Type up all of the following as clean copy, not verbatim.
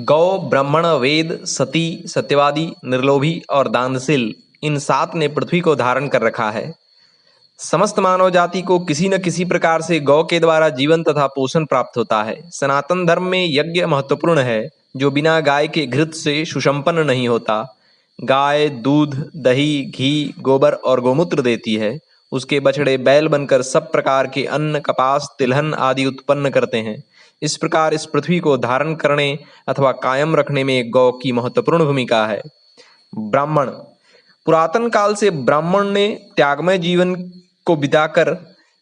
गौ, ब्राह्मण, वेद, सती, सत्यवादी, निर्लोभी और दानशील, इन 7 ने पृथ्वी को धारण कर रखा है। समस्त मानव जाति को किसी न किसी प्रकार से गौ के द्वारा जीवन तथा पोषण प्राप्त होता है। सनातन धर्म में यज्ञ महत्वपूर्ण है, जो बिना गाय के घृत से सुसंपन्न नहीं होता। गाय दूध, दही, घी, गोबर और गोमूत्र देती है। उसके बछड़े बैल बनकर सब प्रकार के अन्न, कपास, तिलहन आदि उत्पन्न करते हैं। इस प्रकार इस पृथ्वी को धारण करने अथवा कायम रखने में गौ की महत्वपूर्ण भूमिका है। ब्राह्मण, पुरातन काल से ब्राह्मण ने त्यागमय जीवन को बिताकर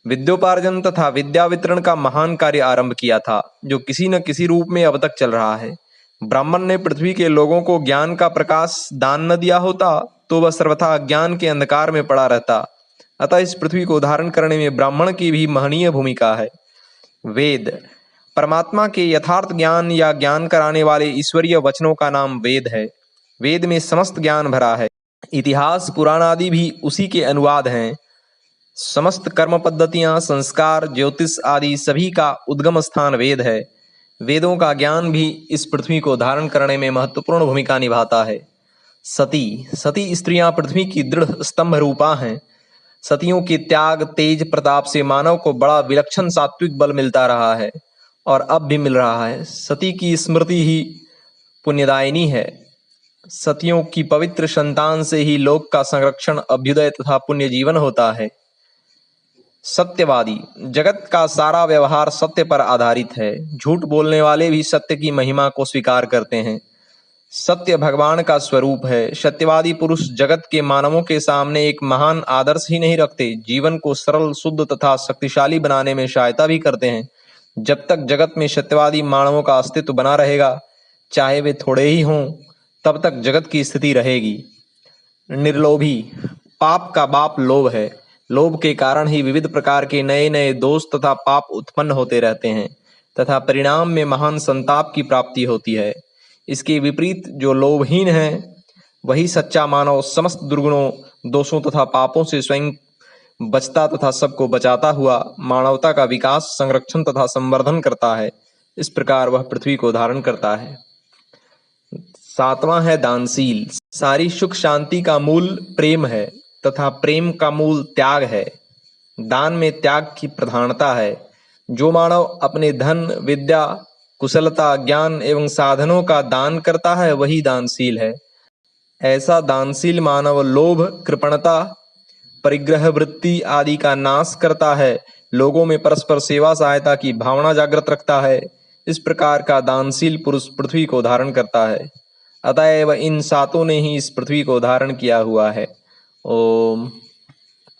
विद्योपार्जन तथा विद्या वितरण का महान कार्य आरंभ किया था, जो किसी न किसी रूप में अब तक चल रहा है। ब्राह्मण ने पृथ्वी के लोगों को ज्ञान का प्रकाश दान न दिया होता तो वह सर्वथा अज्ञान के अंधकार में पड़ा रहता। अतः इस पृथ्वी को धारण करने में ब्राह्मण की भी महनीय भूमिका है। वेद, परमात्मा के यथार्थ ज्ञान या ज्ञान कराने वाले ईश्वरीय वचनों का नाम वेद है। वेद में समस्त ज्ञान भरा है। इतिहास, पुराण आदि भी उसी के अनुवाद हैं। समस्त कर्म पद्धतियां, संस्कार, ज्योतिष आदि सभी का उद्गम स्थान वेद है। वेदों का ज्ञान भी इस पृथ्वी को धारण करने में महत्वपूर्ण भूमिका निभाता है। सती स्त्रियां पृथ्वी की दृढ़ स्तंभ रूपा हैं। सतियों के त्याग, तेज प्रताप से मानव को बड़ा विलक्षण सात्विक बल मिलता रहा है और अब भी मिल रहा है। सती की स्मृति ही पुण्यदायिनी है। सतियों की पवित्र संतान से ही लोक का संरक्षण, अभ्युदय तथा पुण्य जीवन होता है। सत्यवादी, जगत का सारा व्यवहार सत्य पर आधारित है। झूठ बोलने वाले भी सत्य की महिमा को स्वीकार करते हैं। सत्य भगवान का स्वरूप है। सत्यवादी पुरुष जगत के मानवों के सामने एक महान आदर्श ही नहीं रखते, जीवन को सरल, शुद्ध तथा शक्तिशाली बनाने में सहायता भी करते हैं। जब तक जगत में सत्यवादी मानवों का अस्तित्व बना रहेगा, चाहे वे थोड़े ही हों, तब तक जगत की स्थिति रहेगी। निर्लोभी, पाप का बाप लोभ है। लोभ के कारण ही विविध प्रकार के नए नए दोष तथा पाप उत्पन्न होते रहते हैं तथा परिणाम में महान संताप की प्राप्ति होती है। इसके विपरीत जो लोभहीन है, वही सच्चा मानव समस्त दुर्गुणों, दोषों तथा पापों से स्वयं बचता तथा सबको बचाता हुआ मानवता का विकास, संरक्षण तथा संवर्धन करता है। इस प्रकार वह पृथ्वी को धारण करता है। 7वां है दानशील। सारी सुख शांति का मूल प्रेम है तथा प्रेम का मूल त्याग है। दान में त्याग की प्रधानता है। जो मानव अपने धन, विद्या, कुशलता, ज्ञान एवं साधनों का दान करता है, वही दानशील है। ऐसा दानशील मानव लोभ, कृपणता, परिग्रह वृत्ति आदि का नाश करता है। लोगों में परस्पर सेवा सहायता की भावना जागृत रखता है। इस प्रकार का दानशील पुरुष पृथ्वी को धारण करता है। अतएव इन 7 ने ही इस पृथ्वी को धारण किया हुआ है। ओम।